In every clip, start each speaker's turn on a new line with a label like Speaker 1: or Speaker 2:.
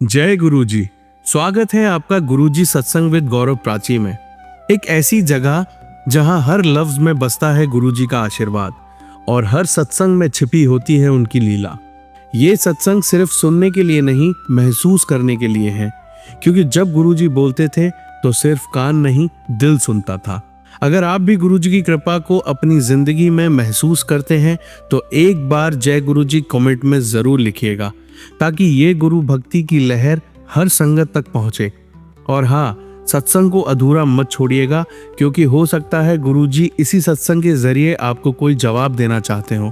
Speaker 1: जय गुरु जी। स्वागत है आपका गुरुजी सत्संग विद गौरव प्राची में। एक ऐसी जगह जहां हर लफ्ज में बसता है गुरुजी का आशीर्वाद और हर सत्संग में छिपी होती है उनकी लीला। ये सत्संग सिर्फ सुनने के लिए नहीं, महसूस करने के लिए है, क्योंकि जब गुरुजी बोलते थे तो सिर्फ कान नहीं, दिल सुनता था। अगर आप भी गुरुजी की कृपा को अपनी जिंदगी में महसूस करते हैं तो एक बार जय गुरुजी कमेंट में जरूर लिखिएगा, ताकि ये गुरु भक्ति की लहर हर संगत तक पहुंचे। और हाँ, सत्संग को अधूरा मत छोड़िएगा, क्योंकि हो सकता है गुरुजी इसी सत्संग के जरिए आपको कोई जवाब देना चाहते हो।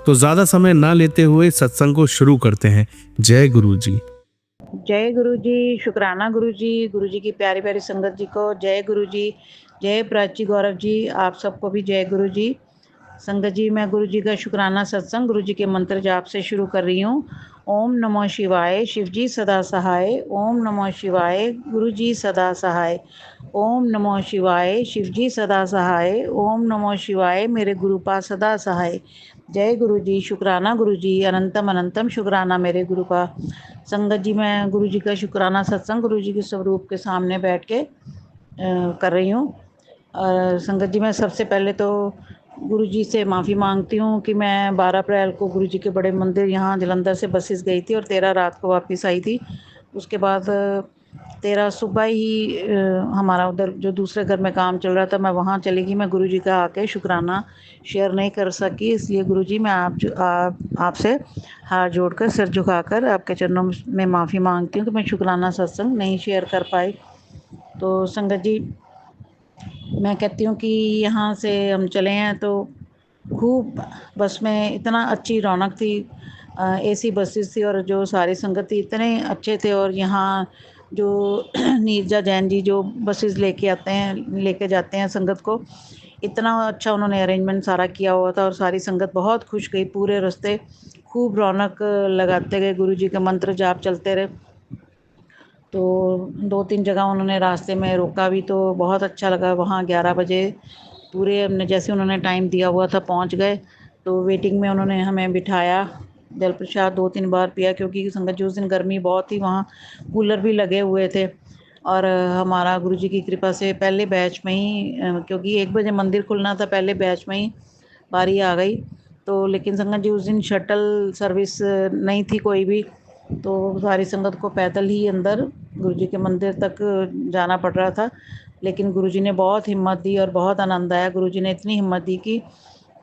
Speaker 1: तो ज्यादा समय ना लेते हुए सत्संग को शुरू करते हैं। जय गुरुजी।
Speaker 2: जय गुरु जी, शुक्राना गुरु जी की प्यारी प्यारी संगत जी को जय गुरु जी। जय प्राची गौरव जी, आप सबको भी जय गुरु जी। संगत जी, मैं गुरु जी का शुक्राना सत्संग गुरु जी के मंत्र जाप से शुरू कर रही हूँ। ओम नमो शिवाय, शिव जी सदा सहाय। ओम नमो शिवाय, गुरु जी सदा सहाय। ओम नमो शिवाय, शिव जी सदा सहाय। ओम नमो शिवाय, मेरे गुरु पा सदा सहाय। जय गुरु जी, शुक्राना गुरु जी, अनंतम अनंतम शुक्राना मेरे गुरु का। संगत जी, मैं गुरु जी का शुक्राना सत्संग गुरु जी के स्वरूप के सामने बैठ के कर रही हूँ। संगत जी, मैं सबसे पहले तो गुरु जी से माफ़ी मांगती हूँ कि मैं 12 अप्रैल को गुरु जी के बड़े मंदिर यहाँ जलंधर से बसेस गई थी और 13 रात को वापस आई थी। उसके बाद 13 सुबह ही हमारा उधर जो दूसरे घर में काम चल रहा था, मैं वहाँ चली गई। मैं गुरु जी का आके शुक्राना शेयर नहीं कर सकी, इसलिए गुरु जी, मैं आपसे हाथ जोड़कर सिर झुकाकर आपके चरणों में माफ़ी मांगती हूँ कि मैं शुक्राना सत्संग नहीं शेयर कर पाई। तो संगत जी, मैं कहती हूँ कि यहाँ से हम चले हैं तो खूब बस में इतना अच्छी रौनक थी। एसी बसेस थी और जो सारी संगत थी इतने अच्छे थे। और यहाँ जो नीरजा जैन जी जो बसेस लेके जाते हैं संगत को, इतना अच्छा उन्होंने अरेंजमेंट सारा किया हुआ था और सारी संगत बहुत खुश गई। पूरे रास्ते खूब रौनक लगाते गए, गुरु जी के मंत्र जाप चलते रहे। तो 2-3 जगह उन्होंने रास्ते में रोका भी, तो बहुत अच्छा लगा। वहाँ 11 बजे पूरे हमने जैसे उन्होंने टाइम दिया हुआ था पहुँच गए। तो वेटिंग में उन्होंने हमें बिठाया, जल प्रसाद 2-3 बार पिया, क्योंकि संगत जी उस दिन गर्मी बहुत थी, वहाँ कूलर भी लगे हुए थे। और हमारा गुरु जी की कृपा से पहले बैच में ही क्योंकि 1 बजे मंदिर खुलना था, पहले बैच में ही बारी आ गई। तो लेकिन संगत जी उस दिन शटल सर्विस नहीं थी कोई भी, तो सारी संगत को पैदल ही अंदर गुरु जी के मंदिर तक जाना पड़ रहा था। लेकिन गुरु जी ने बहुत हिम्मत दी और बहुत आनंद आया। गुरु जी ने इतनी हिम्मत दी कि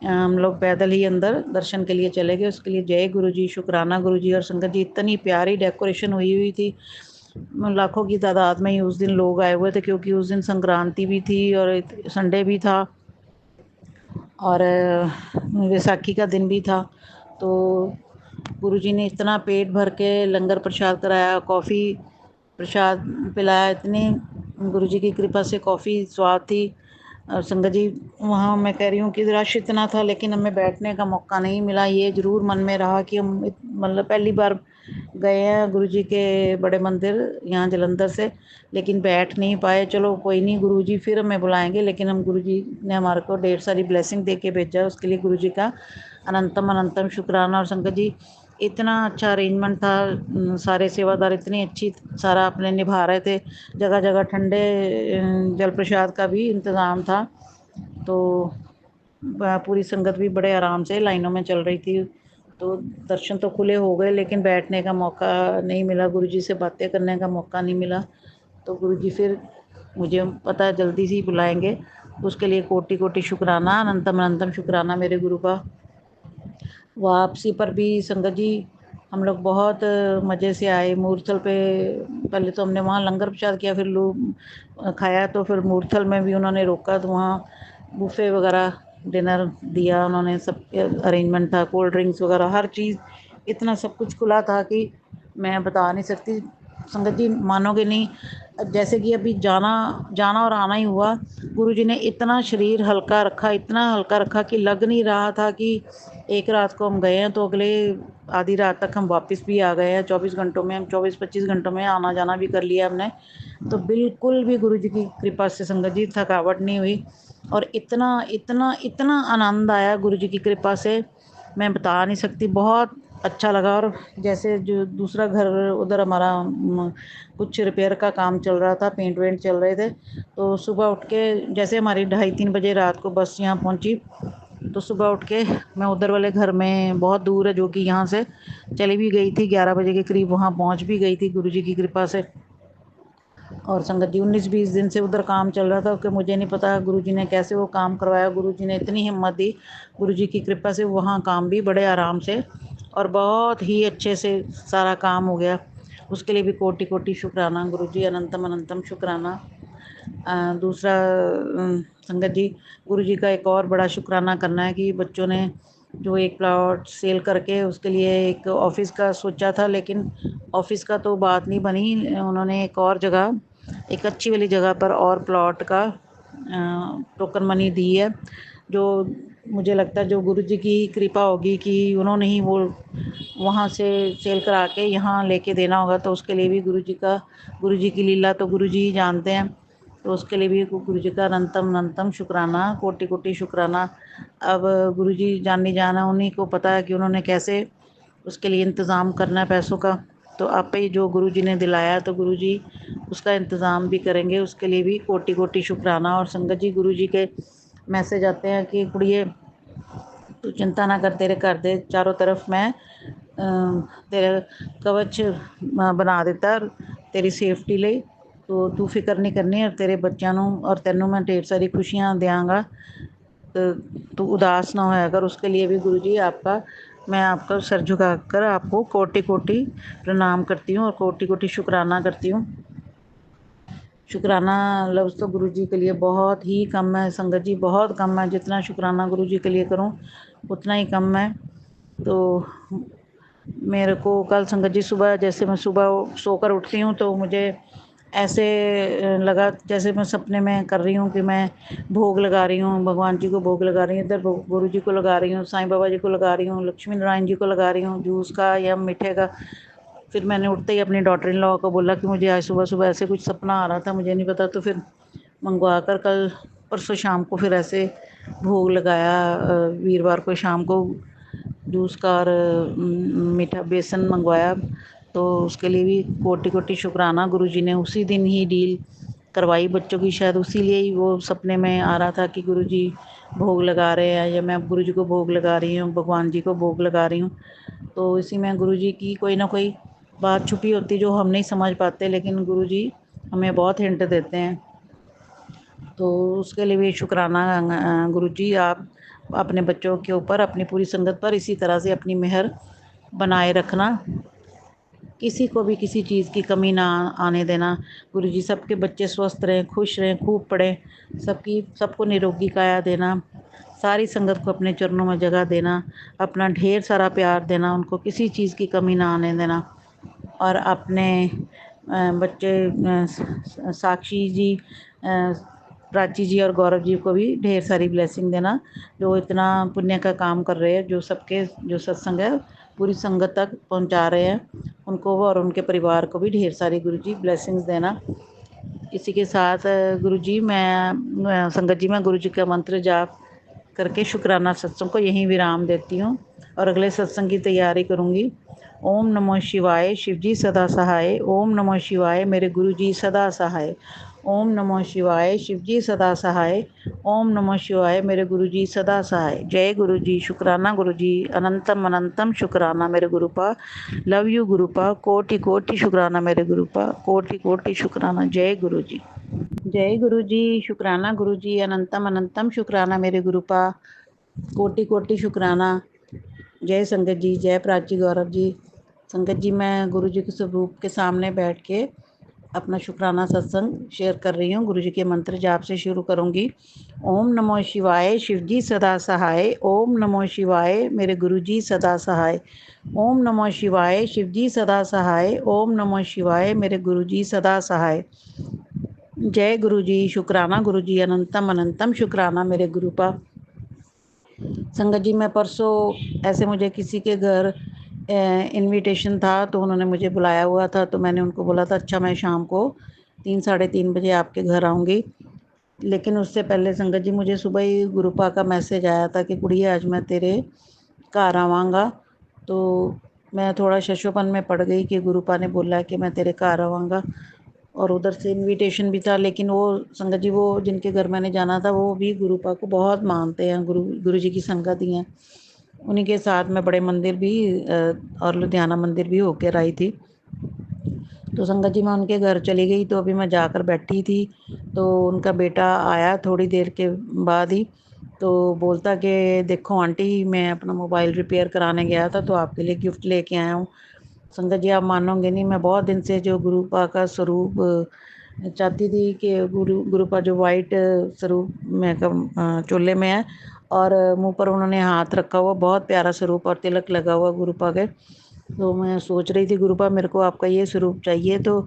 Speaker 2: हम लोग पैदल ही अंदर दर्शन के लिए चले गए। उसके लिए जय गुरु जी, शुक्राना गुरु जी। और संगत जी, इतनी प्यारी डेकोरेशन हुई थी, लाखों की तादाद में ही उस दिन लोग आए हुए थे, क्योंकि उस दिन संक्रांति भी थी और संडे भी था और वैसाखी का दिन भी था। तो गुरुजी ने इतना पेट भर के लंगर प्रसाद कराया, कॉफ़ी प्रसाद पिलाया। इतनी गुरुजी की कृपा से कॉफ़ी स्वाद थी। और संगत जी, वहाँ मैं कह रही हूँ कि रश इतना था, लेकिन हमें बैठने का मौका नहीं मिला। ये ज़रूर मन में रहा कि हम मतलब पहली बार गए हैं गुरुजी के बड़े मंदिर यहाँ जलंधर से, लेकिन बैठ नहीं पाए। चलो कोई नहीं, गुरुजी फिर हमें बुलाएंगे। लेकिन हम गुरुजी ने हमारे को ढेर सारी ब्लेसिंग दे के भेजा, उसके लिए गुरुजी का अनंतम अनंतम शुक्राना। और संगत जी, इतना अच्छा अरेंजमेंट था, सारे सेवादार इतनी अच्छी सारा अपने निभा रहे थे। जगह जगह ठंडे जल प्रसाद का भी इंतज़ाम था। तो पूरी संगत भी बड़े आराम से लाइनों में चल रही थी। तो दर्शन तो खुले हो गए, लेकिन बैठने का मौका नहीं मिला, गुरुजी से बातें करने का मौका नहीं मिला। तो गुरुजी फिर मुझे पता है जल्दी से ही बुलाएंगे, उसके लिए कोटि कोटि शुक्राना, अनंतम अनंतम शुक्राना मेरे गुरु का। वापसी पर भी संगत जी हम लोग बहुत मज़े से आए। मूर्थल पे पहले तो हमने वहाँ लंगर प्रसाद किया, फिर लोग खाया, तो फिर मूर्थल में भी उन्होंने रोका, तो वहाँ बुफे वगैरह डिनर दिया उन्होंने। सब अरेंजमेंट था, कोल्ड ड्रिंक्स वगैरह हर चीज़, इतना सब कुछ खुला था कि मैं बता नहीं सकती। संगत जी, मानोगे नहीं, जैसे कि अभी जाना जाना और आना ही हुआ। गुरुजी ने इतना शरीर हल्का रखा, इतना हल्का रखा कि लग नहीं रहा था कि एक रात को हम गए हैं तो अगले आधी रात तक हम वापस भी आ गए हैं। 24 घंटों में हम 24-25 घंटों में आना जाना भी कर लिया हमने। तो बिल्कुल भी गुरुजी की कृपा से संगत जी थकावट नहीं हुई। और इतना इतना इतना आनंद आया गुरुजी की कृपा से, मैं बता नहीं सकती। बहुत अच्छा लगा। और जैसे जो दूसरा घर उधर हमारा कुछ रिपेयर का काम चल रहा था, पेंट वेंट चल रहे थे, तो सुबह उठ के जैसे हमारी 2:30-3 बजे रात को बस यहाँ पहुँची, तो सुबह उठ के मैं उधर वाले घर में, बहुत दूर है जो कि यहाँ से, चली भी गई थी 11 बजे के करीब, वहाँ पहुँच भी गई थी गुरुजी की कृपा से। और संगत जी 19-20 दिन से उधर काम चल रहा था कि मुझे नहीं पता गुरुजी ने कैसे वो काम करवाया। गुरुजी ने इतनी हिम्मत दी, गुरुजी की कृपा से वहाँ काम भी बड़े आराम से और बहुत ही अच्छे से सारा काम हो गया। उसके लिए भी कोटि कोटि शुक्राना गुरुजी, अनंतम अनंतम शुक्राना। दूसरा संगत जी, गुरुजी का एक और बड़ा शुक्राना करना है कि बच्चों ने जो एक प्लॉट सेल करके उसके लिए एक ऑफिस का सोचा था, लेकिन ऑफिस का तो बात नहीं बनी। उन्होंने एक और जगह, एक अच्छी वाली जगह पर और प्लॉट का टोकन मनी दी है, जो मुझे लगता है जो गुरुजी की कृपा होगी कि उन्होंने ही वो वहाँ से सेल करा के यहाँ लेके देना होगा। तो उसके लिए भी गुरुजी की लीला तो गुरुजी ही जानते हैं। तो उसके लिए भी गुरुजी का अनंतम अनंतम शुक्राना, कोटि कोटि शुक्राना। अब गुरुजी जानी जाना, उन्हीं को पता है कि उन्होंने कैसे उसके लिए इंतज़ाम करना है पैसों का। तो आप ही जो गुरुजी ने दिलाया, तो गुरुजी उसका इंतज़ाम भी करेंगे, उसके लिए भी कोटि कोटि शुक्राना। और संगत जी, गुरुजी के मैसेज आते हैं कि कुड़िए तू चिंता ना कर, तेरे घर दे चारों तरफ मैं तेरे कवच बना दिता तेरी सेफ्टी ले, तो तू फिक्र नहीं करनी। और तेरे बच्चों और तेनों मैं ढेर सारी खुशियाँ देंगा, तो तू उदास ना होया कर। उसके लिए भी गुरुजी मैं आपका सर झुका कर आपको कोटि कोटि प्रणाम करती हूँ और कोटि कोटि शुक्राना करती हूँ। शुक्राना लफ्ज़ तो गुरुजी के लिए बहुत ही कम है संगत जी, बहुत कम है। जितना शुक्राना गुरुजी के लिए करूँ उतना ही कम है। तो मेरे को कल संगत जी सुबह, जैसे मैं सुबह सोकर उठती हूँ तो मुझे ऐसे लगा जैसे मैं सपने में कर रही हूँ कि मैं भोग लगा रही हूँ, भगवान जी को भोग लगा रही हूँ, इधर गुरु जी को लगा रही हूँ, साईं बाबा जी को लगा रही हूँ, लक्ष्मी नारायण जी को लगा रही हूँ, जूस का या मीठे का। फिर मैंने उठते ही अपनी डॉटर इन लॉ को बोला कि मुझे आज सुबह सुबह ऐसे कुछ सपना आ रहा था, मुझे नहीं पता। तो फिर मंगवा कर कल परसों शाम को फिर ऐसे भोग लगाया, वीरवार को शाम को जूस का और मीठा बेसन मंगवाया। तो उसके लिए भी कोटि कोटि शुक्राना, गुरुजी ने उसी दिन ही डील करवाई बच्चों की। शायद उसी लिए ही वो सपने में आ रहा था कि गुरुजी भोग लगा रहे हैं या मैं गुरुजी को भोग लगा रही हूँ, भगवान जी को भोग लगा रही हूँ। तो इसी में गुरुजी की कोई ना कोई बात छुपी होती जो हम नहीं समझ पाते, लेकिन गुरुजी हमें बहुत हिंट देते हैं। तो उसके लिए भी शुक्राना गुरुजी, आप अपने बच्चों के ऊपर, अपनी पूरी संगत पर इसी तरह से अपनी मेहर बनाए रखना, किसी को भी किसी चीज़ की कमी ना आने देना। गुरुजी सबके बच्चे स्वस्थ रहें, खुश रहें, खूब पढ़ें, सबको निरोगी काया देना, सारी संगत को अपने चरणों में जगह देना, अपना ढेर सारा प्यार देना, उनको किसी चीज़ की कमी ना आने देना। और अपने बच्चे साक्षी जी, प्राची जी और गौरव जी को भी ढेर सारी ब्लेसिंग देना, जो इतना पुण्य का काम कर रहे हैं, जो सबके जो सत्संग है पूरी संगत तक पहुंचा रहे हैं, उनको और उनके परिवार को भी ढेर सारी गुरुजी ब्लेसिंग्स देना। इसी के साथ गुरुजी मैं संगत जी, मैं गुरुजी का मंत्र जाप करके शुक्राना सत्संग को यहीं विराम देती हूँ और अगले सत्संग की तैयारी करूँगी। ओम नमो शिवाय, शिव जी सदा सहाय। ओम नमो शिवाय, मेरे गुरु जी सदा सहाय। ओम नमो शिवाय, शिव जी सदा सहाय। ओम नमो शिवाय, मेरे गुरु जी सदा सहाय। जय गुरु जी, शुक्राना गुरु जी, अनंतम अनंतम शुक्राना मेरे गुरुपा। लव यू गुरुपा, कोटि कोटि शुक्राना मेरे गुरुपा, कोटि कोटि शुक्राना। जय गुरु जी, जय गुरु जी, शुक्राना गुरु जी, अनंतम अनंतम शुक्राना मेरे गुरुपा, कोटि कोटि शुक्राना। जय संगत जी, जय प्राची गौरव जी। संगत जी, मैं गुरु जी के स्वरूप के सामने बैठ के अपना शुक्राना सत्संग शेयर कर रही हूँ। गुरु जी के मंत्र जाप से शुरू करूँगी। ओम नमो शिवाय, शिव जी सदा सहाय। ओम नमो शिवाय, मेरे गुरु जी सदा सहाय। ओम नमो शिवाय, शिव जी सदा सहाय। ओम नमो शिवाय, मेरे गुरु जी सदा सहाय। जय गुरु जी, शुक्राना गुरु जी, अनंतम अनंतम शुक्राना मेरे गुरुपा। संगत जी, मैं परसों ऐसे मुझे किसी के घर इनविटेशन था, तो उन्होंने मुझे बुलाया हुआ था, तो मैंने उनको बोला था अच्छा मैं शाम को 3-3:30 बजे आपके घर आऊँगी। लेकिन उससे पहले संगत जी, मुझे सुबह ही गुरुपा का मैसेज आया था कि कुड़िए आज मैं तेरे घर आवांगा। तो मैं थोड़ा शशोपन में पड़ गई कि गुरुपा ने बोला कि मैं तेरे घर आवांगा, और उधर से इनविटेशन भी था। लेकिन वो संगत जी, वो जिनके घर मैंने जाना था वो भी गुरुपा को बहुत मानते हैं, गुरु जी की संगत ही हैं। उन्हीं के साथ मैं बड़े मंदिर भी और लुधियाना मंदिर भी होकर आई थी। तो संगत जी मैं उनके घर चली गई, तो अभी मैं जाकर बैठी थी तो उनका बेटा आया थोड़ी देर के बाद ही, तो बोलता कि देखो आंटी, मैं अपना मोबाइल रिपेयर कराने गया था तो आपके लिए गिफ्ट लेके आया हूँ। संगत जी आप मानोगे नहीं, मैं बहुत दिन से जो गुरुपा का स्वरूप चाहती थी कि गुरुपा जो वाइट स्वरूप में चोले में है, और मुंह पर उन्होंने हाथ रखा हुआ, बहुत प्यारा स्वरूप और तिलक लगा हुआ गुरुपा के। तो मैं सोच रही थी गुरुपा मेरे को आपका ये स्वरूप चाहिए। तो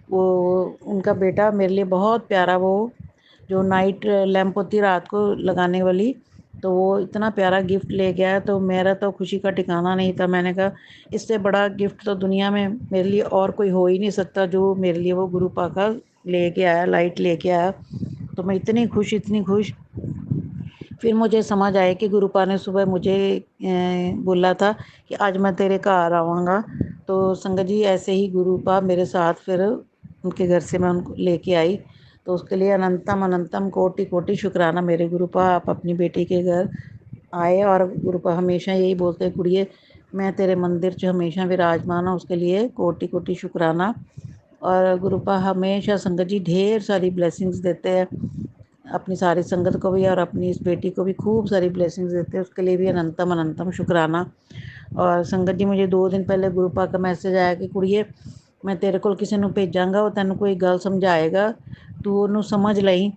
Speaker 2: वो उनका बेटा मेरे लिए बहुत प्यारा, वो जो नाइट लैंप होती है रात को लगाने वाली, तो वो इतना प्यारा गिफ्ट ले गया। तो मेरा तो खुशी का ठिकाना नहीं था। मैंने कहा इससे बड़ा गिफ्ट तो दुनिया में मेरे लिए और कोई हो ही नहीं सकता जो मेरे लिए वो गुरुपा का लेके आया, लाइट लेके आया। तो मैं इतनी खुश, इतनी खुश। फिर मुझे समझ आया कि गुरुपा ने सुबह मुझे बोला था कि आज मैं तेरे घर आवांगा। तो संगत जी ऐसे ही गुरुपा मेरे साथ फिर उनके घर से मैं उनको लेके आई। तो उसके लिए अनंतम अनंतम कोटि कोटि शुक्राना मेरे गुरुपा, आप अपनी बेटी के घर आए। और गुरुपा हमेशा यही बोलते हैं, कुड़िए मैं तेरे मंदिर च हमेशा विराजमान हूँ, उसके लिए कोटि कोटि शुक्राना। और गुरुपा हमेशा संगत जी ढेर सारी ब्लेसिंग्स देते हैं अपनी सारी संगत को भी, और अपनी इस बेटी को भी खूब सारी ब्लेसिंग्स देते हैं, उसके लिए भी अनंतम अनंतम शुक्राना। और संगत जी मुझे 2 दिन पहले गुरुपा का मैसेज आया कि कुड़िए मैं तेरे को किसी ਨੂੰ ਭੇਜਾਂਗਾ, ਉਹ ਤੈਨੂੰ कोई गल समझाएगा, तू ਉਹਨੂੰ समझ लई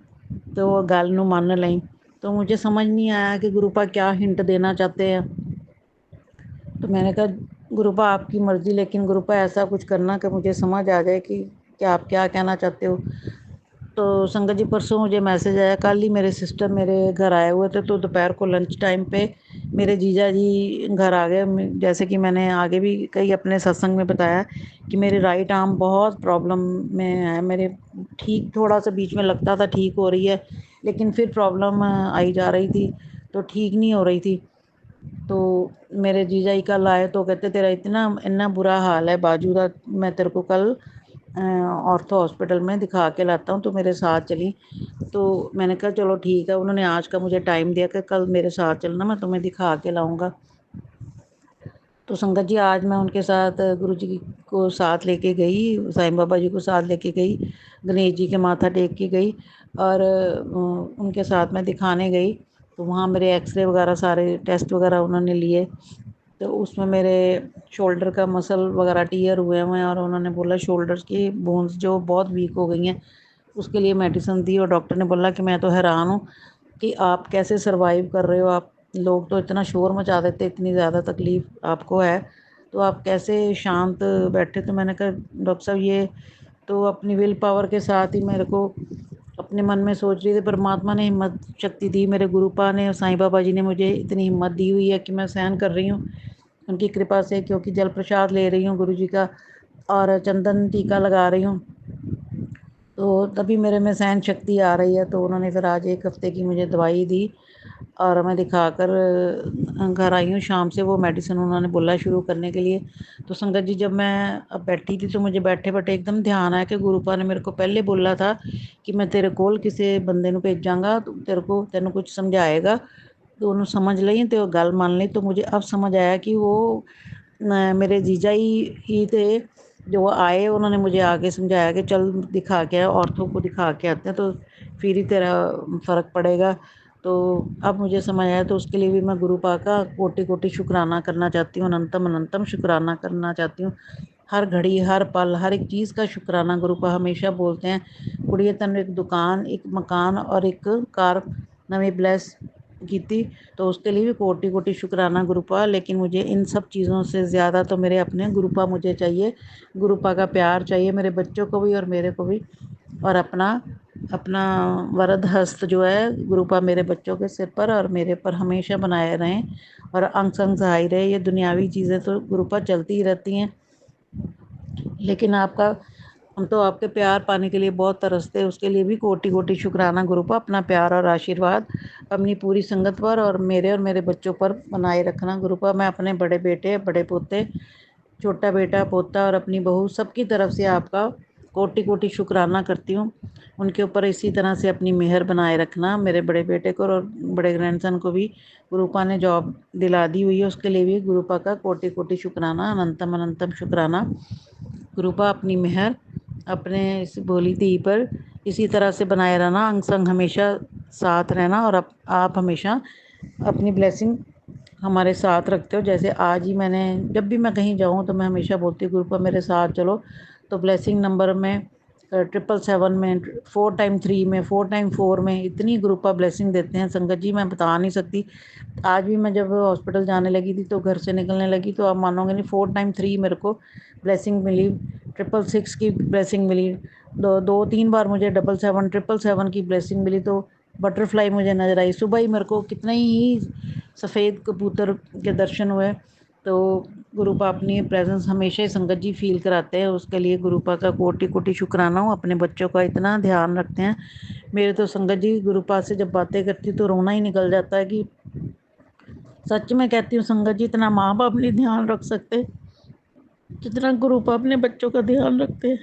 Speaker 2: तो वो गल ਨੂੰ ਮੰਨ लई। तो मुझे समझ नहीं आया कि गुरुपा क्या हिंट देना चाहते हैं। तो मैंने कहा गुरुपा आपकी मर्ज़ी, लेकिन गुरुपा ऐसा कुछ करना कि मुझे समझ आ जाए कि आप क्या कहना चाहते हो। तो संगत जी परसों मुझे मैसेज आया, कल ही मेरे सिस्टर मेरे घर आए हुए थे, तो दोपहर को लंच टाइम पे मेरे जीजा जी घर आ गए। जैसे कि मैंने आगे भी कई अपने सत्संग में बताया कि मेरे राइट आर्म बहुत प्रॉब्लम में है मेरे। ठीक थोड़ा सा बीच में लगता था ठीक हो रही है, लेकिन फिर प्रॉब्लम आई जा रही थी, तो ठीक नहीं हो रही थी। तो मेरे जीजा जी कल आए तो कहते तेरा इतना इतना बुरा हाल है बाजू का, मैं तेरे को कल ऑर्थो हॉस्पिटल में दिखा के लाता हूँ, तो मेरे साथ चली। तो मैंने कहा चलो ठीक है। उन्होंने आज का मुझे टाइम दिया कि कल मेरे साथ चलना, मैं तुम्हें दिखा के लाऊंगा। तो संगत जी आज मैं उनके साथ गुरु जी को साथ लेके गई, साईं बाबा जी को साथ लेके गई, गणेश जी के माथा टेक के गई, और उनके साथ मैं दिखाने गई। तो वहाँ मेरे एक्सरे वगैरह सारे टेस्ट वगैरह उन्होंने लिए। तो उसमें मेरे शोल्डर का मसल वगैरह टीयर हुए हैं, और उन्होंने बोला शोल्डर्स की बोन्स जो बहुत वीक हो गई हैं, उसके लिए मेडिसिन दी। और डॉक्टर ने बोला कि मैं तो हैरान हूँ कि आप कैसे सर्वाइव कर रहे हो, आप लोग तो इतना शोर मचा देते, इतनी ज़्यादा तकलीफ़ आपको है, तो आप कैसे शांत बैठे। तो मैंने कहा डॉक्टर साहब ये तो अपनी विल पावर के साथ ही मेरे को अपने मन में सोच रही थी, परमात्मा ने हिम्मत शक्ति दी, मेरे गुरुपा ने और साईं बाबा जी ने मुझे इतनी हिम्मत दी हुई है कि मैं सहन कर रही हूँ उनकी कृपा से, क्योंकि जल प्रसाद ले रही हूँ गुरु जी का और चंदन टीका लगा रही हूँ, तो तभी मेरे में सहन शक्ति आ रही है। तो उन्होंने फिर आज 1 हफ्ते की मुझे दवाई दी, और मैं दिखाकर घर आई हूँ शाम से। वो मेडिसिन उन्होंने बोला शुरू करने के लिए। तो संगत जी जब मैं अब बैठी थी तो मुझे बैठे बैठे एकदम ध्यान आया कि गुरुपा ने मेरे को पहले बोला था कि मैं तेरे कोल किसी बंदे ਨੂੰ भेजांगा, तो तेनों कुछ समझाएगा, तो उन्होंने समझ ली तो गल मान ली। तो मुझे अब समझ आया कि वो मेरे जीजा ही थे जो आए, उन्होंने मुझे आके समझाया कि चल दिखा के औरतों को दिखा के आते हैं, तो फिर ही तेरा फ़र्क पड़ेगा। तो अब मुझे समझ आया, तो उसके लिए भी मैं गुरुपा का कोटि कोटि शुक्राना करना चाहती हूँ, अनंतम अनंतम शुक्राना करना चाहती हूँ। हर घड़ी हर पल हर एक चीज़ का शुक्राना। गुरुपा हमेशा बोलते हैं कुड़िए तैनूं एक दुकान, एक मकान और एक कार नवी ब्लैस की, तो उसके लिए भी कोटि कोटि शुक्राना गुरुपा। लेकिन मुझे इन सब चीज़ों से ज़्यादा तो मेरे अपने गुरुपा मुझे चाहिए, गुरुपा का प्यार चाहिए मेरे बच्चों को भी और मेरे को भी। और अपना अपना वरद हस्त जो है गुरुपा मेरे बच्चों के सिर पर और मेरे पर हमेशा बनाए रहें, और अंग संग सहाय रहे। ये दुनियावी चीज़ें तो गुरुपा चलती ही रहती हैं, लेकिन आपका हम तो आपके प्यार पाने के लिए बहुत तरसते हैं, उसके लिए भी कोटि कोटि शुक्राना गुरुपा। अपना प्यार और आशीर्वाद अपनी पूरी संगत पर और मेरे बच्चों पर बनाए रखना गुरुपा। मैं अपने बड़े बेटे बड़े पोते छोटा बेटा, पोता और अपनी बहू सबकी तरफ से आपका कोटि कोटि शुक्राना करती हूँ। उनके ऊपर इसी तरह से अपनी मेहर बनाए रखना। मेरे बड़े बेटे को और बड़े ग्रैंडसन को भी गुरुपा ने जॉब दिला दी हुई है, उसके लिए भी गुरुपा का कोटि कोटि शुक्राना, अनंतम अनंतम शुक्राना। गुरुपा अपनी मेहर अपने इस भोली धी पर इसी तरह से बनाए रहना, अंग संग हमेशा साथ रहना, और आप हमेशा अपनी ब्लेसिंग हमारे साथ रखते हो। जैसे आज ही मैंने, जब भी मैं कहीं जाऊँ तो मैं हमेशा बोलती हूँ गुरुपा मेरे साथ चलो। तो ब्लेसिंग नंबर में 777 में, 4x3 में, 4x4 में इतनी गुरुपा ब्लेसिंग देते हैं संगत जी, मैं बता नहीं सकती। आज भी मैं जब हॉस्पिटल जाने लगी थी तो घर से निकलने लगी तो आप मानोगे नहीं, 4x3 मेरे को ब्लेसिंग मिली, 666 की ब्लेसिंग मिली, दो तीन बार मुझे 777 777 की ब्लेसिंग मिली। तो बटरफ्लाई मुझे नज़र आई। सुबह ही मेरे को कितने ही सफ़ेद कबूतर के दर्शन हुए। तो गुरुपा अपनी प्रेजेंस हमेशा ही संगत जी फील कराते हैं, उसके लिए गुरुपा का कोटि कोटि शुक्राना हो। अपने बच्चों का इतना ध्यान रखते हैं। मेरे तो संगत जी गुरुपा से जब बातें करती तो रोना ही निकल जाता है कि सच में कहती हूँ संगत जी, इतना माँ बाप नहीं ध्यान रख सकते जितना गुरुपा अपने बच्चों का ध्यान रखते हैं।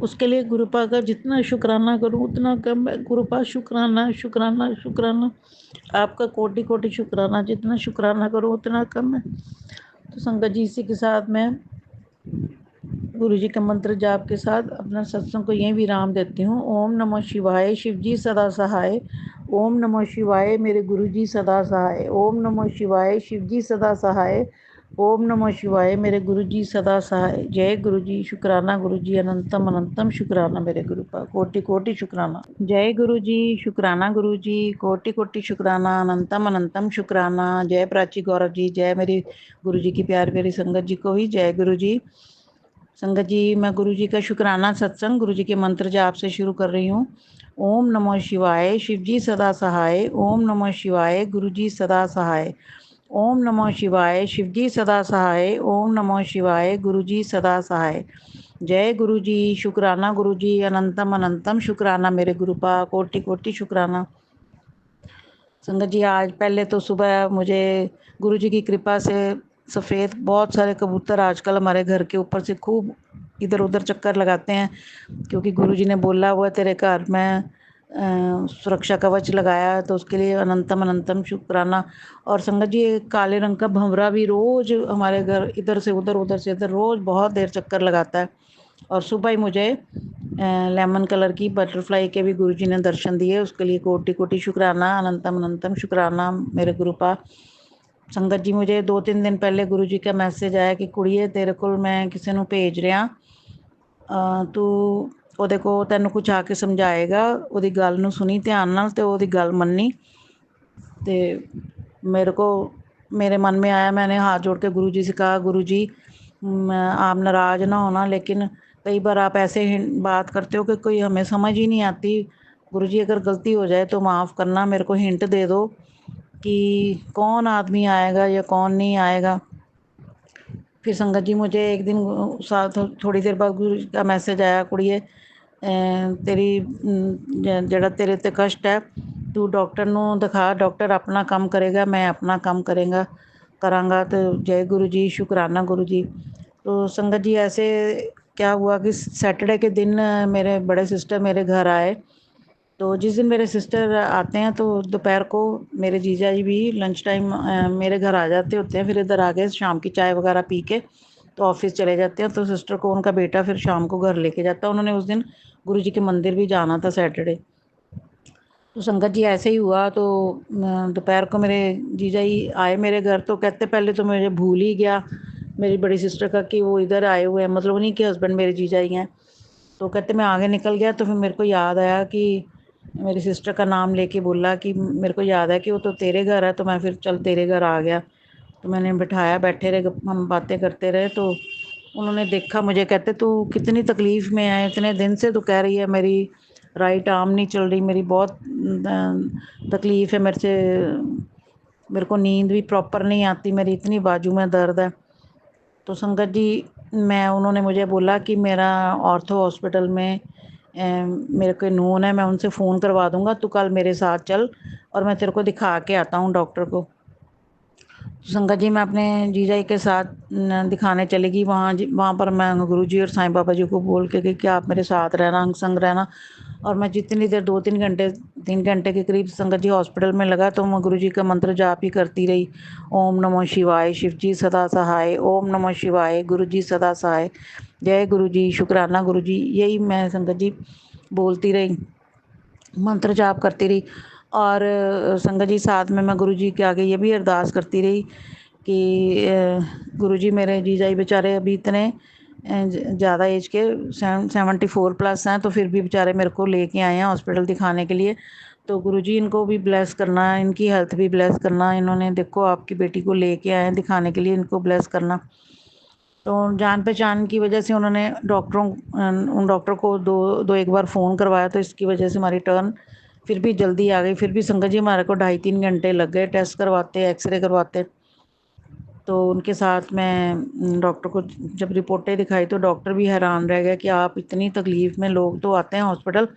Speaker 2: उसके लिए गुरुपा का जितना शुक्राना करूँ उतना कम है। गुरुपा शुक्राना शुक्राना शुक्राना, आपका कोटि कोटि शुक्राना, जितना शुक्राना करूँ उतना कम है। तो संगत जी इसी के साथ मैं गुरु जी के मंत्र जाप के साथ अपना सत्संग को यहीं विराम देती हूँ। ओम नमः शिवाय, शिव जी सदा सहाय। ओम नमः शिवाय, मेरे गुरु जी सदा सहाय। ओम नमः शिवाय, शिव जी सदा सहाय। ओम नमः शिवाय, मेरे गुरु जी सदा सहाय। जय गुरु जी, शुक्राना गुरु जी, अनंतम अनंतम शुक्राना मेरे गुरु का, कोटि कोटि शुक्राना। जय गुरु जी, शुक्राना गुरु जी, कोटि कोटि शुक्राना, अनंतम अनंतम शुक्राना। जय प्राची गौरव जी, जय मेरी गुरु जी की प्यार प्यारी संगत जी को भी जय गुरु जी। संगत जी, मैं गुरु जी का शुक्राना सत्संग गुरु जी के मंत्र जाप से शुरू कर रही हूँ। ओम नमः शिवाय, शिव जी सदा सहाय। ओम नमः शिवाय, गुरु जी सदा सहाय। ओम नमः शिवाय, शिव जी सदा सहाय। ओम नमः शिवाय, गुरु जी सदा सहाय। जय गुरु जी, शुक्राना गुरु जी, अनंतम अनंतम शुक्राना मेरे गुरुपा, कोटि कोटि शुक्राना। संगत जी, आज पहले तो सुबह मुझे गुरु जी की कृपा से सफ़ेद बहुत सारे कबूतर आजकल हमारे घर के ऊपर से खूब इधर उधर चक्कर लगाते हैं, क्योंकि गुरु जी ने बोला हुआ तेरे घर में सुरक्षा कवच लगाया है, तो उसके लिए अनंतम अनंतम शुक्राना। और संगत जी, काले रंग का भंवरा भी रोज़ हमारे घर इधर से उधर से इधर रोज़ बहुत देर चक्कर लगाता है। और सुबह ही मुझे लेमन कलर की बटरफ्लाई के भी गुरुजी ने दर्शन दिए, उसके लिए कोटि कोटि शुक्राना, अनंतम अनंतम शुक्राना मेरे गुरुपा। संगत जी, मुझे 2-3 दिन पहले गुरुजी का मैसेज आया कि कुड़िए तेरे को मैं किसी ਨੂੰ ਭੇਜ ਰਿਹਾ, ਤੂੰ ਉਹਦੇ ਕੋ ਤੈਨੂੰ ਕੁਝ ਆ ਕੇ ਸਮਝਾਏਗਾ, ਉਹਦੀ ਗੱਲ ਨੂੰ ਸੁਣੀ ਧਿਆन ਨਾਲ ਤੇ ਉਹਦੀ ਗੱਲ ਮੰਨੀ। ਤੇ मेरे को मेरे मन में आया, मैंने हाथ जोड़ के गुरु जी से कहा, गुरु जी आप नाराज़ ना होना, लेकिन कई बार आप ऐसे बात करते हो कि कोई हमें समझ ही नहीं आती। गुरु जी अगर गलती हो जाए तो माफ़ करना, मेरे को हिंट दे दो कि कौन आदमी आएगा या कौन नहीं आएगा। फिर संगत जी, मुझे एक दिन साथ थोड़ी देर बाद गुरु जी का मैसेज आया, कुड़िए तेरी ਜਿਹੜਾ तेरे ते कष्ट है तू डॉक्टर ਨੂੰ दिखा, डॉक्टर अपना काम करेगा, मैं अपना काम करांगा। तो जय गुरु जी, शुक्राना गुरु जी। तो संगत जी, ऐसे क्या हुआ कि सैटरडे के दिन मेरे बड़े सिस्टर मेरे घर आए। तो जिस दिन मेरे सिस्टर आते हैं तो दोपहर को मेरे जीजा जी भी लंच टाइम मेरे घर आ जाते होते हैं, फिर इधर आ गए शाम की चाय वगैरह पी के तो ऑफिस चले जाते हैं। तो सिस्टर को उनका बेटा फिर शाम को घर लेके जाता है। उन्होंने उस दिन गुरु जी के मंदिर भी जाना था सैटरडे। तो संगत जी, ऐसे ही हुआ। तो दोपहर को मेरे जीजा जी आए मेरे घर, तो कहते पहले तो मुझे भूल ही गया मेरी बड़ी सिस्टर का कि वो इधर आए हुए हैं, मतलब उन्हीं के हस्बैंड मेरे जीजा जी हैं। तो कहते मैं आगे निकल गया, तो फिर मेरे को याद आया कि मेरी सिस्टर का नाम लेके बोला कि मेरे को याद है कि वो तो तेरे घर है, तो मैं फिर चल तेरे घर आ गया। तो मैंने बिठाया, बैठे रहे, हम बातें करते रहे। तो उन्होंने देखा मुझे, कहते तू कितनी तकलीफ़ में है, इतने दिन से तू कह रही है मेरी राइट आर्म नहीं चल रही, मेरी बहुत तकलीफ़ है मेरे से, मेरे को नींद भी प्रॉपर नहीं आती, मेरी इतनी बाजू में दर्द है। तो संगत जी, मैं उन्होंने मुझे बोला कि मेरा ऑर्थो हॉस्पिटल में मेरे को नून है, मैं उनसे फ़ोन करवा दूँगा, तू कल मेरे साथ चल और मैं तेरे को दिखा के आता हूँ डॉक्टर को। संगत जी मैं अपने जीजा जी के साथ दिखाने चली गई वहाँ पर मैं गुरुजी और साईं बाबा जी को बोल के गई कि आप मेरे साथ रहना, अंग संग रहना। और मैं जितनी देर 2-3 घंटे 3 घंटे के करीब संगत जी हॉस्पिटल में लगा तो मैं गुरुजी का मंत्र जाप ही करती रही। ओम नमो शिवाय, शिव जी सदा सहाय, ओम नमो शिवाय, गुरु जी सदा सहाय, जय गुरु जी, शुक्राना गुरु जी, यही मैं संगत जी बोलती रही, मंत्र जाप करती रही। और संगत जी साथ में मैं गुरुजी के आगे ये भी अरदास करती रही कि गुरुजी मेरे जीजा जी बेचारे अभी इतने ज़्यादा एज के 74 प्लस हैं, तो फिर भी बेचारे मेरे को लेके आए हैं हॉस्पिटल दिखाने के लिए। तो गुरुजी इनको भी ब्लेस करना, इनकी हेल्थ भी ब्लेस करना। इन्होंने देखो आपकी बेटी को लेके आए हैं दिखाने के लिए, इनको ब्लेस करना। तो जान पहचान की वजह से उन्होंने उन डॉक्टर को दो एक बार फ़ोन करवाया, तो इसकी वजह से हमारी टर्न फिर भी जल्दी आ गई। फिर भी संगत जी हमारे को 2.5-3 घंटे लग गए टेस्ट करवाते, एक्सरे करवाते। तो उनके साथ मैं डॉक्टर को जब रिपोर्टें दिखाई तो डॉक्टर भी हैरान रह गया कि आप इतनी तकलीफ़ में, लोग तो आते हैं हॉस्पिटल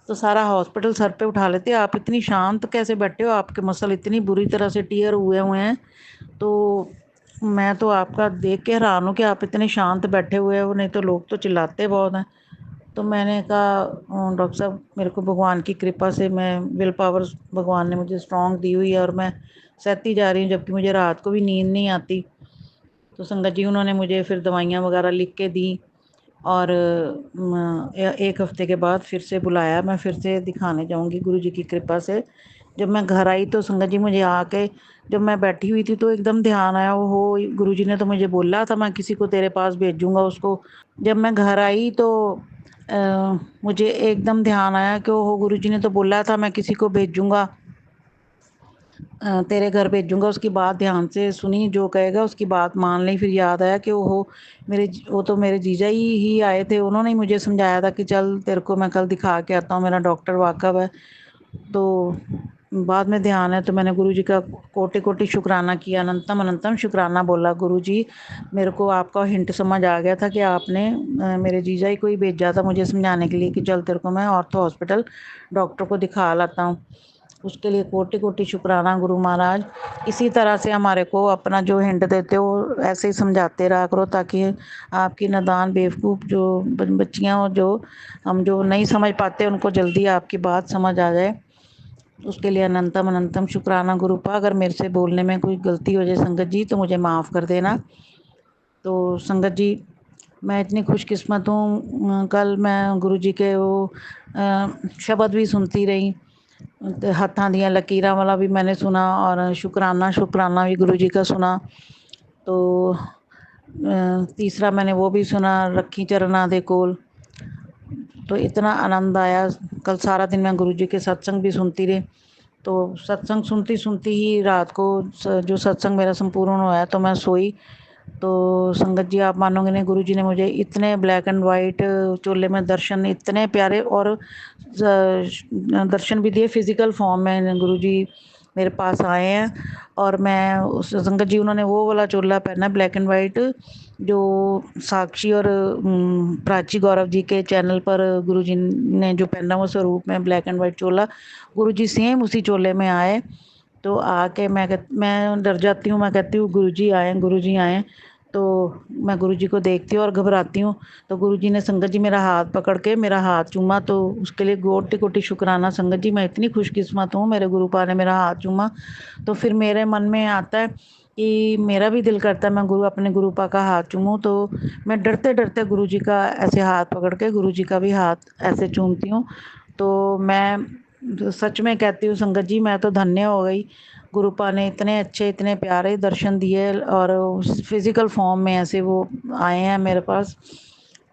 Speaker 2: तो सारा हॉस्पिटल सर पे उठा लेते हैं, आप इतनी शांत कैसे बैठे हो, आपके मसल इतनी बुरी तरह से टीयर हुए हैं। तो मैं तो आपका देख के हैरान हूँ कि आप इतने शांत बैठे हुए हो, नहीं तो लोग तो चिल्लाते बहुत हैं। तो मैंने कहा डॉक्टर साहब मेरे को भगवान की कृपा से मैं विल पावर भगवान ने मुझे स्ट्रॉन्ग दी हुई है और मैं सहती जा रही हूँ, जबकि मुझे रात को भी नींद नहीं आती। तो संगत जी उन्होंने मुझे फिर दवाइयाँ वगैरह लिख के दी और 1 हफ्ते के बाद फिर से बुलाया, मैं फिर से दिखाने जाऊँगी गुरुजी की कृपा से। जब मैं घर आई तो संगत जी मुझे आके, जब मैं बैठी हुई थी तो एकदम ध्यान आया, ओहो गुरुजी ने तो मुझे बोला था मैं किसी को तेरे पास भेजूँगा उसको। जब मैं घर आई तो मुझे एकदम ध्यान आया कि ओहो गुरुजी ने तो बोला था मैं किसी को भेजूँगा, तेरे घर भेजूँगा। उसकी बात ध्यान से सुनी, जो कहेगा उसकी बात मान ली। फिर याद आया कि ओहो वो तो मेरे जीजा ही आए थे, उन्होंने ही मुझे समझाया था कि चल तेरे को मैं कल दिखा के आता हूँ, मेरा डॉक्टर वाकफ़ है। तो बाद में ध्यान है तो मैंने गुरुजी का कोटि-कोटि शुक्राना किया, अनंतम अनंतम शुक्राना बोला, गुरुजी मेरे को आपका हिंट समझ आ गया था कि आपने मेरे जीजा ही को ही भेजा था मुझे समझाने के लिए कि चल तेरे को मैं ऑर्थो हॉस्पिटल डॉक्टर को दिखा लाता हूँ। उसके लिए कोटि-कोटि शुक्राना गुरु महाराज। इसी तरह से हमारे को अपना जो हिंट देते हो ऐसे ही समझाते रहा करो, ताकि आपकी नादान बेवकूफ़ जो बच्चियाँ हो, जो हम जो नहीं समझ पाते उनको जल्दी आपकी बात समझ आ जाए। उसके लिए अनंतम अनंतम शुक्राना गुरुपा। अगर मेरे से बोलने में कोई गलती हो जाए संगत जी तो मुझे माफ़ कर देना। तो संगत जी मैं इतनी खुशकिस्मत हूँ, कल मैं गुरुजी के वो शब्द भी सुनती रही, ते हत्थां दियां लकीरां वाला भी मैंने सुना और शुक्राना शुक्राना भी गुरुजी का सुना। तो तीसरा मैंने वो भी सुना, रखी चरना दे कोल। तो इतना आनंद आया, कल सारा दिन मैं गुरुजी के सत्संग भी सुनती रही। तो सत्संग सुनती सुनती ही रात को जो सत्संग मेरा संपूर्ण हुआ तो मैं सोई। तो संगत जी आप मानोगे नहीं, गुरुजी ने मुझे इतने ब्लैक एंड वाइट चोले में दर्शन इतने प्यारे और दर्शन भी दिए फिजिकल फॉर्म में। गुरुजी मेरे पास आए हैं और मैं उस संगत जी उन्होंने वो वाला चोला पहना ब्लैक एंड वाइट जो साक्षी और प्राची गौरव जी के चैनल पर गुरुजी ने जो पहना वो स्वरूप में black and white Chola, Guruji same उसी चोले में आए। तो आके मैं डर जाती हूँ, मैं कहती हूँ गुरुजी आए। तो मैं गुरुजी को देखती हूँ और घबराती हूँ। तो गुरुजी ने संगत जी मेरा हाथ पकड़ के मेरा हाथ चूमा, तो उसके लिए कोटि-कोटि शुक्राना संगत जी। मैं इतनी खुशकिस्मत हूँ, मेरे गुरुपा ने मेरा हाथ चूमा। तो फिर मेरे मन में आता है कि मेरा भी दिल करता है मैं अपने गुरुपा का हाथ चूमूँ। तो मैं डरते-डरते गुरुजी का ऐसे हाथ पकड़ के गुरुजी का भी हाथ ऐसे चूमती हूँ। तो मैं सच में कहती हूँ संगत जी मैं तो धन्य हो गई, गुरुपा ने इतने अच्छे इतने प्यारे दर्शन दिए और फिज़िकल फॉर्म में ऐसे वो आए हैं मेरे पास।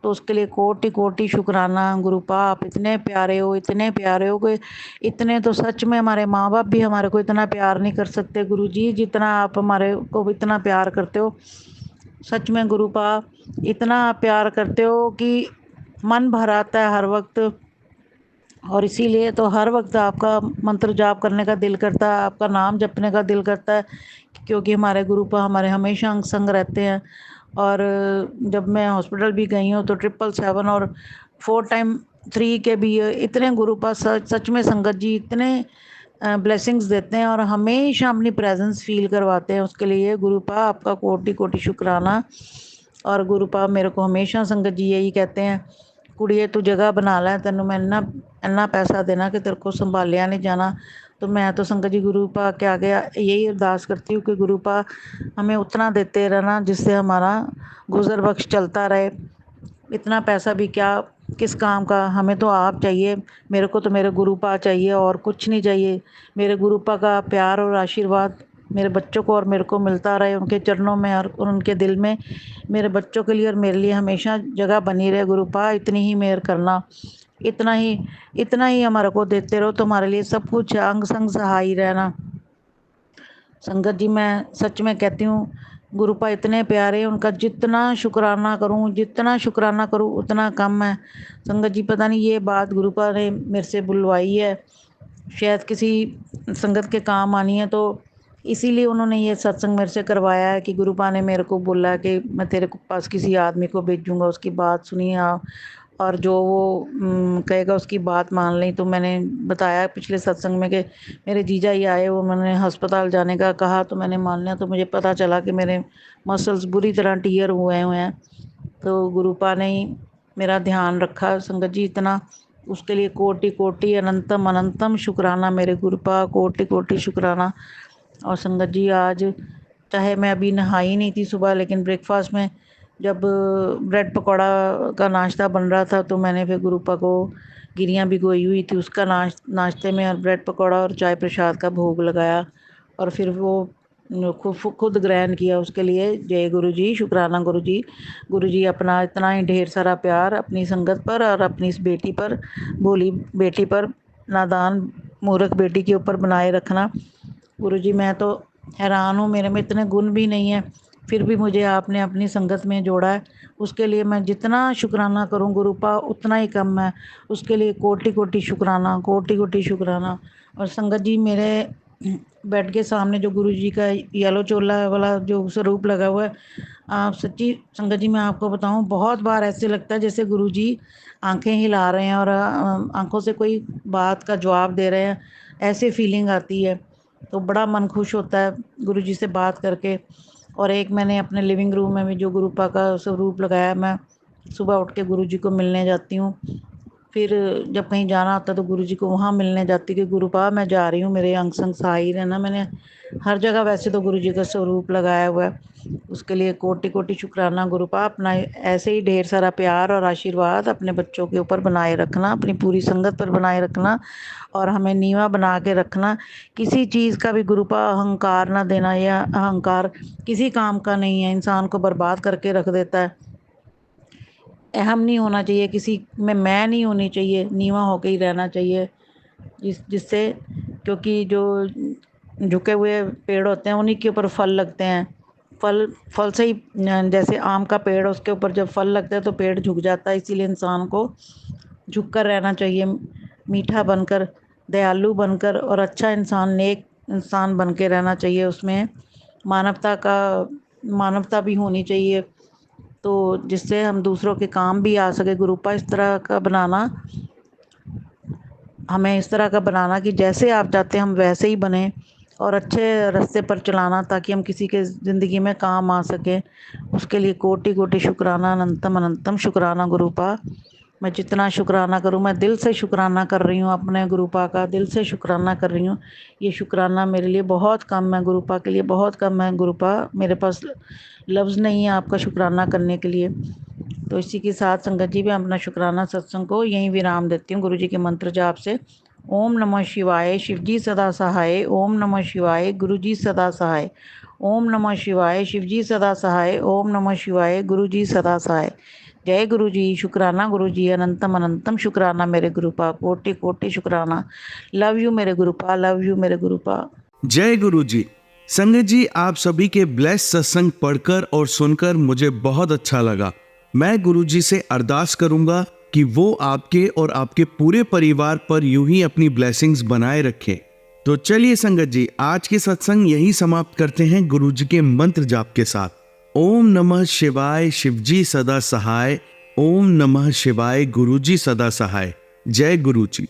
Speaker 2: तो उसके लिए कोटि-कोटि शुक्राना गुरुपा, आप इतने प्यारे हो कि इतने तो सच में हमारे माँ-बाप भी हमारे को इतना प्यार नहीं कर सकते गुरुजी, जितना आप हमारे को इतना प्यार करते हो। सच में गुरुपा इतना प्यार करते हो कि मन भर आता है हर वक़्त। और इसीलिए तो हर वक्त आपका मंत्र जाप करने का दिल करता है, आपका नाम जपने का दिल करता है, क्योंकि हमारे गुरुपा हमारे हमेशा अंग संग रहते हैं। और जब मैं हॉस्पिटल भी गई हूँ तो 777 और 4 टाइम 3 के भी इतने गुरुपा सच सच में संगत जी इतने ब्लेसिंग्स देते हैं और हमेशा अपनी प्रेजेंस फील करवाते हैं। उसके लिए गुरुपा आपका कोटि कोटि शुक्राना। और गुरुपा मेरे को हमेशा संगत जी यही कहते हैं, कुड़िए तू जगह बना लै, तेनों मैं इन्ना पैसा देना कि तेरे को संभालिया नहीं जाना। तो मैं तो संगत जी गुरुपा के आगे यही अरदास करती हूँ कि गुरुपा हमें उतना देते रहना जिससे हमारा गुजर बख्श चलता रहे। इतना पैसा भी क्या, किस काम का, हमें तो आप चाहिए। मेरे को तो मेरे गुरुपा चाहिए और कुछ नहीं चाहिए। मेरे गुरुपा का प्यार और आशीर्वाद मेरे बच्चों को और मेरे को मिलता रहे, उनके चरणों में और उनके दिल में मेरे बच्चों के लिए और मेरे लिए हमेशा जगह बनी रहे। गुरुपा इतनी ही मेहर करना, इतना ही हमारे को देते रहो, तुम्हारे लिए सब कुछ है, अंग संग सहाय रहना। संगत जी मैं सच में कहती हूँ गुरुपा इतने प्यारे, उनका जितना शुक्राना करूँ उतना कम है। संगत जी पता नहीं ये बात गुरुपा ने मेरे से बुलवाई है, शायद किसी संगत के काम आनी है, तो इसीलिए उन्होंने ये सत्संग मेरे से करवाया है कि गुरुपा ने मेरे को बोला कि मैं तेरे पास किसी आदमी को भेजूँगा, उसकी बात सुनिए आप और जो वो कहेगा उसकी बात मान लें। तो मैंने बताया पिछले सत्संग में कि मेरे जीजा ही आए, वो मैंने अस्पताल जाने का कहा तो मैंने मान लिया। तो मुझे पता चला कि मेरे मसल्स बुरी तरह टीयर हुए हैं। तो गुरुपा ने ही मेरा ध्यान रखा संगत जी इतना, उसके लिए कोटि कोटि अनंतम अनंतम शुक्राना मेरे गुरुपा, कोटि कोटि शुक्राना। और संगत जी आज चाहे मैं अभी नहाई नहीं थी सुबह, लेकिन ब्रेकफास्ट में जब ब्रेड पकौड़ा का नाश्ता बन रहा था तो मैंने फिर गुरुपा को गिरियाँ भिगोई हुई थी, उसका नाश्ते में और ब्रेड पकौड़ा और चाय प्रसाद का भोग लगाया और फिर वो खुद ग्रहण किया। उसके लिए जय गुरु जी, शुक्राना गुरु जी अपना इतना ही ढेर सारा प्यार अपनी संगत पर और अपनी इस बेटी पर, भोली बेटी पर, नादान मूर्ख बेटी के ऊपर बनाए रखना। गुरु जी मैं तो हैरान हूँ, मेरे में इतने गुण भी नहीं है, फिर भी मुझे आपने अपनी संगत में जोड़ा है। उसके लिए मैं जितना शुक्राना करूँ गुरुपा उतना ही कम है। उसके लिए कोटि कोटि शुक्राना, कोटि कोटि शुक्राना। और संगत जी मेरे बेड के सामने जो गुरु जी का येलो चोला वाला जो स्वरूप लगा हुआ है, आप सच्ची संगत जी मैं आपको बताऊं बहुत बार ऐसे लगता है जैसे गुरु जी आंखें हिला रहे हैं और आंखों से कोई बात का जवाब दे रहे हैं, ऐसे फीलिंग आती है। तो बड़ा मन खुश होता है गुरु जी से बात करके। और एक मैंने अपने लिविंग रूम में भी जो गुरुपा का स्वरूप लगाया, मैं सुबह उठ के गुरु जी को मिलने जाती हूँ। फिर जब कहीं जाना होता तो गुरु जी को वहाँ मिलने जाती कि गुरुपा मैं जा रही हूँ, मेरे अंग संग सहाय रहना। मैंने हर जगह वैसे तो गुरु जी का स्वरूप लगाया हुआ है। उसके लिए कोटि कोटि शुक्राना गुरुपा, अपना ऐसे ही ढेर सारा प्यार और आशीर्वाद अपने बच्चों के ऊपर बनाए रखना, अपनी पूरी संगत पर बनाए रखना और हमें नीवा बना के रखना। किसी चीज़ का भी गुरुपा अहंकार ना देना, या अहंकार किसी काम का नहीं है, इंसान को बर्बाद करके रख देता है। अहम नहीं होना चाहिए, किसी में मैं नहीं होनी चाहिए, नीवा होके ही रहना चाहिए जिससे, क्योंकि जो झुके हुए पेड़ होते हैं उन्हीं के ऊपर फल लगते हैं। फल से ही जैसे आम का पेड़ है, उसके ऊपर जब फल लगता है तो पेड़ झुक जाता है। इसीलिए इंसान को झुक कर रहना चाहिए, मीठा बनकर, दयालु बनकर और अच्छा इंसान, नेक इंसान बन के रहना चाहिए। उसमें मानवता भी होनी चाहिए, तो जिससे हम दूसरों के काम भी आ सके। गुरुपा इस तरह का बनाना, हमें इस तरह का बनाना कि जैसे आप चाहते हैं हम वैसे ही बने और अच्छे रास्ते पर चलाना, ताकि हम किसी के ज़िंदगी में काम आ सके। उसके लिए कोटि कोटि शुक्राना, अनंतम अनंतम शुक्राना गुरुपा। मैं जितना शुक्राना करूँ, मैं दिल से शुक्राना कर रही हूँ, अपने गुरुपा का दिल से शुक्राना कर रही हूँ। ये शुक्राना मेरे लिए बहुत कम है, गुरुपा के लिए बहुत कम है। गुरुपा मेरे पास लफ्ज़ नहीं है आपका शुक्राना करने के लिए। तो इसी के साथ संगत जी मैं अपना शुक्राना सत्संग को यहीं विराम देती हूँ गुरु जी के मंत्र जाप से। ओम नमः शिवाय, शिवजी सदा सहाय। ओम नमः शिवाय, गुरु जी सदा सहाय। ओम नमः शिवाय, शिवजी सदा सहाय। ओम नमः शिवाय, गुरु जी सदा सहाय। जय गुरु जी, शुक्राना गुरु जी, अनंतम अनंतम शुक्राना मेरे गुरुपा, कोटि कोटि शुक्राना। लव यू मेरे गुरुपा, लव यू मेरे गुरुपा।
Speaker 1: जय गुरु जी। संगत जी आप सभी के ब्लेस सत्संग पढ़कर और सुनकर मुझे बहुत अच्छा लगा। मैं गुरु जी से अरदास करूंगा कि वो आपके और आपके पूरे परिवार पर यूं ही अपनी ब्लेसिंग्स बनाए रखें। तो चलिए संगत जी आज के सत्संग यही समाप्त करते हैं गुरु जी के मंत्र जाप के साथ। ओम नमः शिवाय, शिवजी सदा सहाय। ओम नमः शिवाय, गुरु जी सदा सहाय। जय गुरु जी।